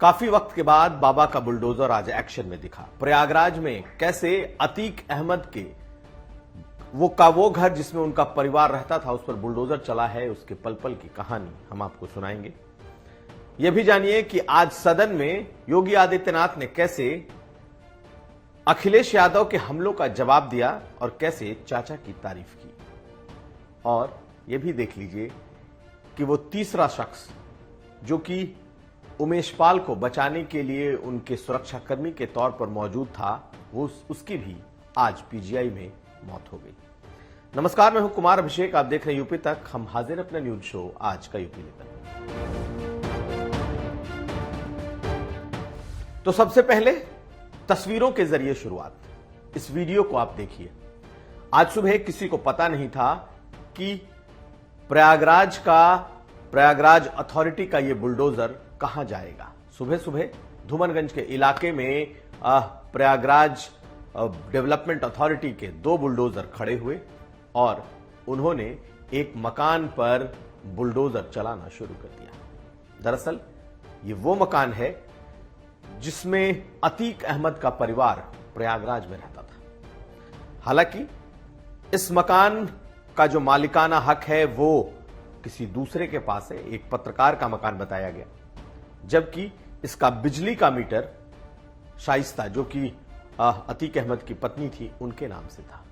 काफी वक्त के बाद बाबा का बुलडोजर आज एक्शन में दिखा। प्रयागराज में कैसे अतीक अहमद के वो घर जिसमें उनका परिवार रहता था उस पर बुलडोजर चला है, उसके पल पल की कहानी हम आपको सुनाएंगे। यह भी जानिए कि आज सदन में योगी आदित्यनाथ ने कैसे अखिलेश यादव के हमलों का जवाब दिया और कैसे चाचा की तारीफ की। और यह भी देख लीजिए कि वो तीसरा शख्स जो कि उमेश पाल को बचाने के लिए उनके सुरक्षाकर्मी के तौर पर मौजूद था, वो उसकी भी आज पीजीआई में मौत हो गई। नमस्कार, मैं हूं कुमार अभिषेक, आप देख रहे हैं यूपी तक। हम हाजिर अपना न्यूज शो आज का यूपी तक। तो सबसे पहले तस्वीरों के जरिए शुरुआत। इस वीडियो को आप देखिए। आज सुबह किसी को पता नहीं था कि प्रयागराज अथॉरिटी का यह बुलडोजर कहां जाएगा। सुबह सुबह धूमनगंज के इलाके में प्रयागराज डेवलपमेंट अथॉरिटी के 2 बुलडोजर खड़े हुए और उन्होंने एक मकान पर बुलडोजर चलाना शुरू कर दिया। दरअसल ये वो मकान है जिसमें अतीक अहमद का परिवार प्रयागराज में रहता था। हालांकि इस मकान का जो मालिकाना हक है वो किसी दूसरे के पास है, एक पत्रकार का मकान बताया गया, जबकि इसका बिजली का मीटर शाइस्ता जो कि अतीक अहमद की पत्नी थी उनके नाम से था।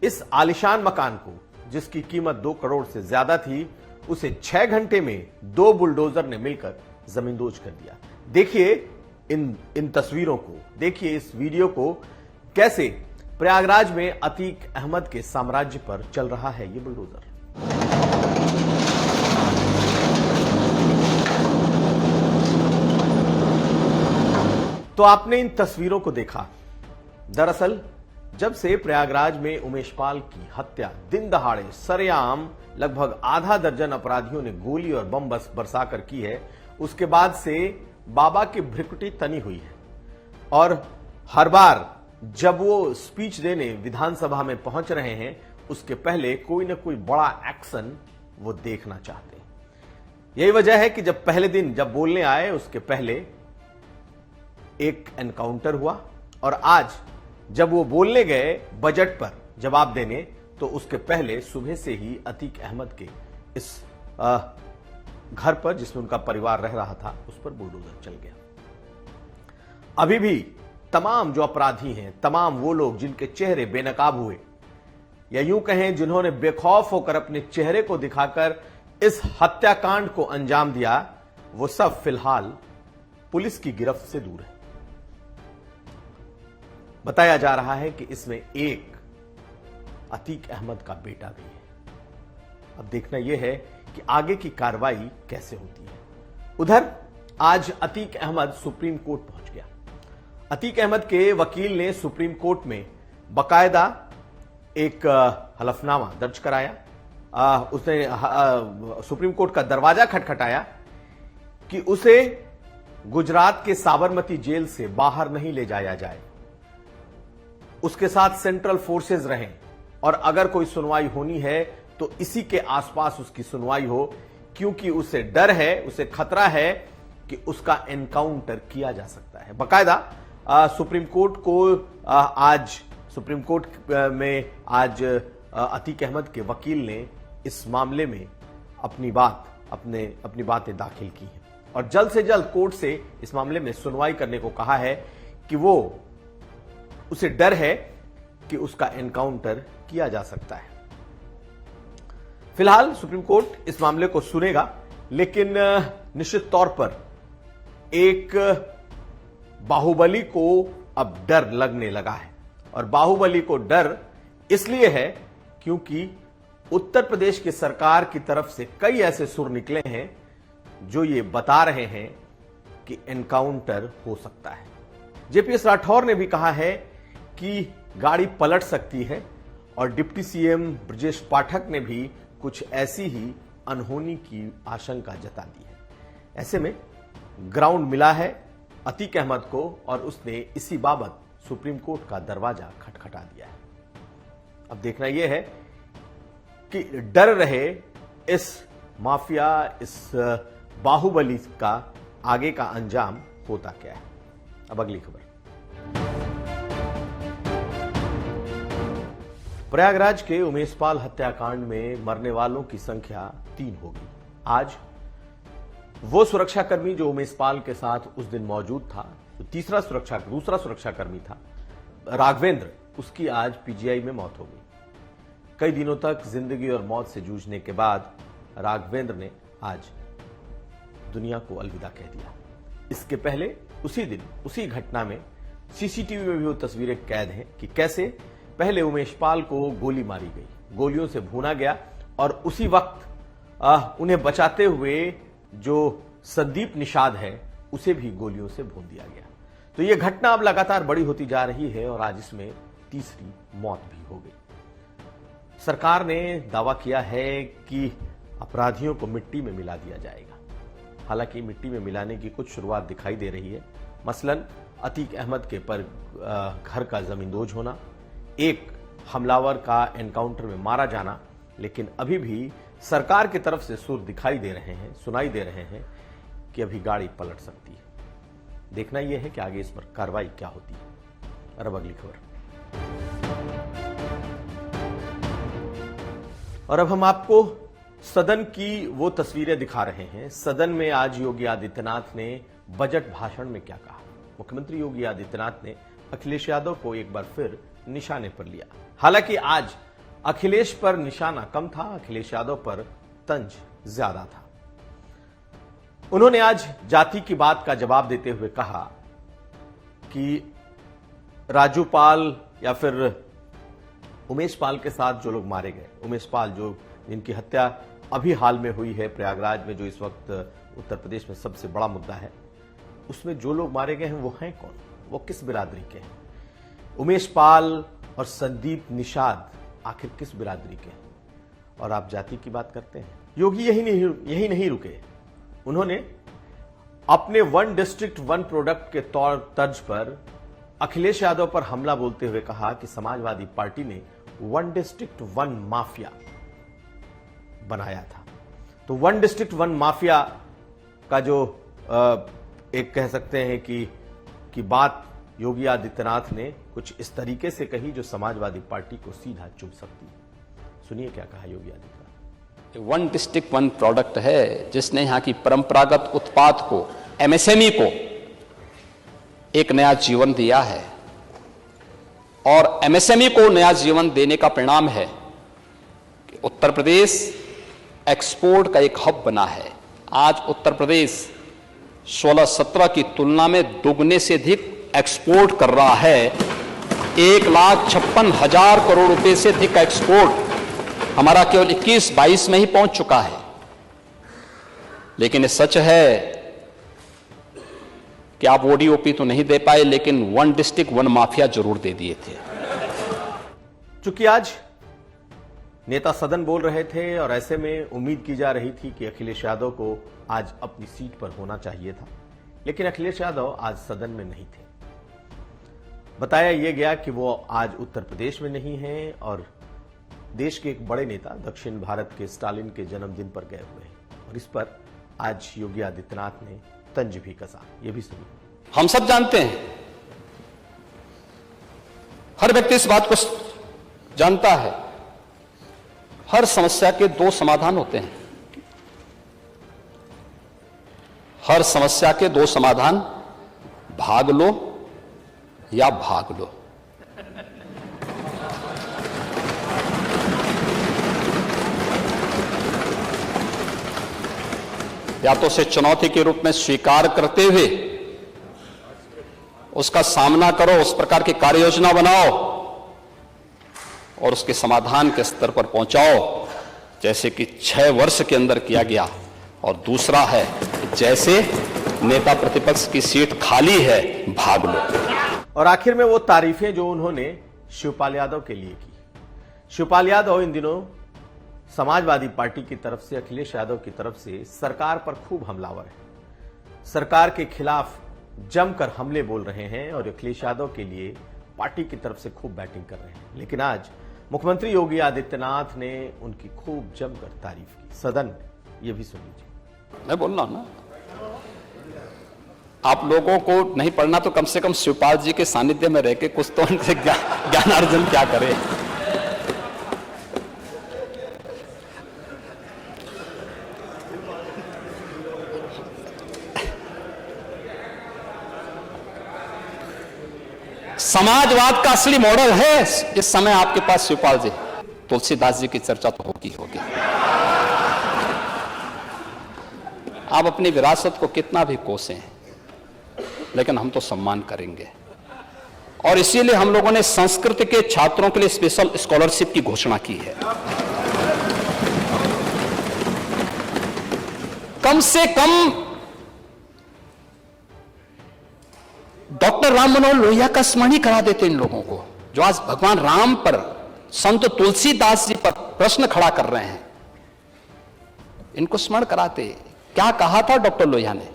इस आलिशान मकान को जिसकी कीमत 2 करोड़ से ज्यादा थी, उसे 6 घंटे में 2 बुलडोजर ने मिलकर जमींदोज कर दिया। देखिए इन तस्वीरों को, देखिए इस वीडियो को, कैसे प्रयागराज में अतीक अहमद के साम्राज्य पर चल रहा है ये बुलडोजर। तो आपने इन तस्वीरों को देखा। दरअसल जब से प्रयागराज में उमेश पाल की हत्या दिन दहाड़े सरेआम लगभग आधा दर्जन अपराधियों ने गोली और बम बरसाकर की है, उसके बाद से बाबा की भ्रिकुटी तनी हुई है। और हर बार जब वो स्पीच देने विधानसभा में पहुंच रहे हैं, उसके पहले कोई ना कोई बड़ा एक्शन वो देखना चाहते हैं। यही वजह है कि जब पहले दिन जब बोलने आए, उसके पहले एक एनकाउंटर हुआ और आज जब वो बोलने गए बजट पर जवाब देने, तो उसके पहले सुबह से ही अतीक अहमद के इस घर पर जिसमें उनका परिवार रह रहा था उस पर बुलडोजर चल गया। अभी भी तमाम जो अपराधी हैं, तमाम वो लोग जिनके चेहरे बेनकाब हुए या यूं कहें जिन्होंने बेखौफ होकर अपने चेहरे को दिखाकर इस हत्याकांड को अंजाम दिया, वो सब फिलहाल पुलिस की गिरफ्त से दूर है। बताया जा रहा है कि इसमें एक अतीक अहमद का बेटा भी है। अब देखना यह है कि आगे की कार्रवाई कैसे होती है। उधर आज अतीक अहमद सुप्रीम कोर्ट पहुंच गया। अतीक अहमद के वकील ने सुप्रीम कोर्ट में बकायदा एक हलफनामा दर्ज कराया। उसने सुप्रीम कोर्ट का दरवाजा खटखटाया कि उसे गुजरात के साबरमती जेल से बाहर नहीं ले जाया जाए, उसके साथ सेंट्रल फोर्सेस रहें और अगर कोई सुनवाई होनी है तो इसी के आसपास उसकी सुनवाई हो, क्योंकि उसे डर है, उसे खतरा है कि उसका एनकाउंटर किया जा सकता है। बाकायदा सुप्रीम कोर्ट में आज अतीक अहमद के वकील ने इस मामले में अपनी बातें दाखिल की हैं और जल्द से जल्द कोर्ट से इस मामले में सुनवाई करने को कहा है कि उसे डर है कि उसका एनकाउंटर किया जा सकता है। फिलहाल सुप्रीम कोर्ट इस मामले को सुनेगा, लेकिन निश्चित तौर पर एक बाहुबली को अब डर लगने लगा है। और बाहुबली को डर इसलिए है क्योंकि उत्तर प्रदेश की सरकार की तरफ से कई ऐसे सुर निकले हैं जो ये बता रहे हैं कि एनकाउंटर हो सकता है। जेपीएस राठौर ने भी कहा है कि गाड़ी पलट सकती है और डिप्टी सीएम ब्रजेश पाठक ने भी कुछ ऐसी ही अनहोनी की आशंका जता दी है। ऐसे में ग्राउंड मिला है अतीक अहमद को और उसने इसी बाबत सुप्रीम कोर्ट का दरवाजा खटखटा दिया है। अब देखना यह है कि डर रहे इस माफिया, इस बाहुबली का आगे का अंजाम होता क्या है। अब अगली खबर। प्रयागराज के उमेशपाल हत्याकांड में मरने वालों की संख्या 3 होगी। आज वो सुरक्षाकर्मी जो उमेशपाल के साथ उस दिन मौजूद था, जो दूसरा सुरक्षाकर्मी था राघवेंद्र, उसकी आज पीजीआई में मौत हो गई। कई दिनों तक जिंदगी और मौत से जूझने के बाद राघवेंद्र ने आज दुनिया को अलविदा कह दिया। इसके पहले उसी दिन उसी घटना में सीसीटीवी में भी वो तस्वीरें कैद हैं कि कैसे पहले उमेशपाल को गोली मारी गई, गोलियों से भूना गया और उसी वक्त उन्हें बचाते हुए जो संदीप निषाद है उसे भी गोलियों से भून दिया गया। तो यह घटना अब लगातार बड़ी होती जा रही है और आज इसमें तीसरी मौत भी हो गई। सरकार ने दावा किया है कि अपराधियों को मिट्टी में मिला दिया जाएगा। हालांकि मिट्टी में मिलाने की कुछ शुरुआत दिखाई दे रही है। मसलन अतीक अहमद के पर घर का जमींदोज होना, एक हमलावर का एनकाउंटर में मारा जाना, लेकिन अभी भी सरकार की तरफ से सुर दिखाई दे रहे हैं, सुनाई दे रहे हैं कि अभी गाड़ी पलट सकती है। देखना यह है कि आगे इस पर कार्रवाई क्या होती है। और अब अगली खबर। और अब हम आपको सदन की वो तस्वीरें दिखा रहे हैं। सदन में आज योगी आदित्यनाथ ने बजट भाषण में क्या कहा। मुख्यमंत्री योगी आदित्यनाथ ने अखिलेश यादव को एक बार फिर निशाने पर लिया। हालांकि आज अखिलेश पर निशाना कम था, अखिलेश यादव पर तंज ज्यादा था। उन्होंने आज जाति की बात का जवाब देते हुए कहा कि राजूपाल या फिर उमेशपाल के साथ जो लोग मारे गए, उमेशपाल जो जिनकी हत्या अभी हाल में हुई है प्रयागराज में, जो इस वक्त उत्तर प्रदेश में सबसे बड़ा मुद्दा है, उसमें जो लोग मारे गए हैं वो हैं कौन, वो किस बिरादरी के हैं। उमेशपाल और संदीप निषाद आखिर किस बिरादरी के हैं। और आप जाति की बात करते हैं। योगी यही नहीं रुके। उन्होंने अपने वन डिस्ट्रिक्ट वन प्रोडक्ट के तर्ज पर अखिलेश यादव पर हमला बोलते हुए कहा कि समाजवादी पार्टी ने वन डिस्ट्रिक्ट वन माफिया बनाया था। तो वन डिस्ट्रिक्ट वन माफिया का जो एक कह सकते हैं कि बात योगी आदित्यनाथ ने कुछ इस तरीके से कही जो समाजवादी पार्टी को सीधा चुभ सकती है। सुनिए क्या कहा Yogi Adityanath. One district one product है जिसने यहां की परंपरागत उत्पाद को, एमएसएमई को एक नया जीवन दिया है। और एमएसएमई को नया जीवन देने का परिणाम है कि उत्तर प्रदेश एक्सपोर्ट का एक हब बना है। आज उत्तर प्रदेश 16-17 की तुलना में दुगने से अधिक एक्सपोर्ट कर रहा है। 1,56,000 करोड़ रुपए से अधिक का एक्सपोर्ट हमारा केवल 21-22 में ही पहुंच चुका है। लेकिन ये सच है कि आप ओडीओपी तो नहीं दे पाए, लेकिन वन डिस्ट्रिक्ट वन माफिया जरूर दे दिए थे। चूंकि आज नेता सदन बोल रहे थे और ऐसे में उम्मीद की जा रही थी कि अखिलेश यादव को आज अपनी सीट पर होना चाहिए था, लेकिन अखिलेश यादव आज सदन में नहीं थे। बताया यह गया कि वो आज उत्तर प्रदेश में नहीं हैं और देश के एक बड़े नेता दक्षिण भारत के स्टालिन के जन्मदिन पर गए हुए हैं। और इस पर आज योगी आदित्यनाथ ने तंज भी कसा। ये भी सुनिए। हम सब जानते हैं, हर व्यक्ति इस बात को जानता है, हर समस्या के 2 समाधान होते हैं। हर समस्या के 2 समाधान, भाग लो या भाग लो। या तो उसे चुनौती के रूप में स्वीकार करते हुए उसका सामना करो, उस प्रकार की कार्य योजना बनाओ और उसके समाधान के स्तर पर पहुंचाओ, जैसे कि 6 वर्ष के अंदर किया गया। और दूसरा है, जैसे नेता प्रतिपक्ष की सीट खाली है, भाग लो। और आखिर में वो तारीफें जो उन्होंने शिवपाल यादव के लिए की। शिवपाल यादव इन दिनों समाजवादी पार्टी की तरफ से, अखिलेश यादव की तरफ से सरकार पर खूब हमलावर है, सरकार के खिलाफ जमकर हमले बोल रहे हैं और अखिलेश यादव के लिए पार्टी की तरफ से खूब बैटिंग कर रहे हैं। लेकिन आज मुख्यमंत्री योगी आदित्यनाथ ने उनकी खूब जमकर तारीफ की। सदन ये भी सुन लीजिए। मैं बोल रहा हूं ना, आप लोगों को नहीं पढ़ना तो कम से कम शिवपाल जी के सानिध्य में रह के कुछ तो उनसे ज्ञानार्जन क्या करें। समाजवाद का असली मॉडल है इस समय आपके पास शिवपाल जी। तुलसीदास जी की चर्चा तो होगी। आप अपनी विरासत को कितना भी कोसें, लेकिन हम तो सम्मान करेंगे। और इसीलिए हम लोगों ने संस्कृत के छात्रों के लिए स्पेशल स्कॉलरशिप की घोषणा की है। कम से कम डॉक्टर राम मनोहर लोहिया का स्मरण ही करा देते इन लोगों को, जो आज भगवान राम पर, संत तुलसीदास जी पर प्रश्न खड़ा कर रहे हैं। इनको स्मरण कराते। क्या कहा था डॉक्टर लोहिया ने?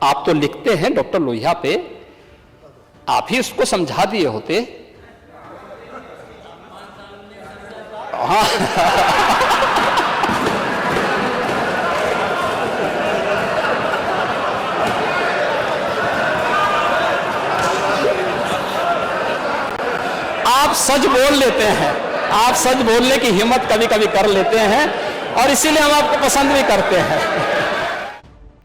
आप तो लिखते हैं डॉक्टर लोहिया पे, आप ही उसको समझा दिए होते। हाँ आप सच बोल लेते हैं, आप सच बोलने की हिम्मत कभी कभी कर लेते हैं, और इसीलिए हम आपको पसंद भी करते हैं।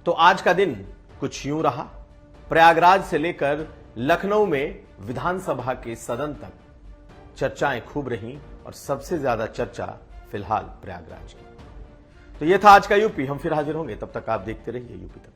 तो आज का दिन कुछ यूं रहा। प्रयागराज से लेकर लखनऊ में विधानसभा के सदन तक चर्चाएं खूब रहीं, और सबसे ज्यादा चर्चा फिलहाल प्रयागराज की। तो यह था आज का यूपी। हम फिर हाजिर होंगे, तब तक आप देखते रहिए यूपी तक।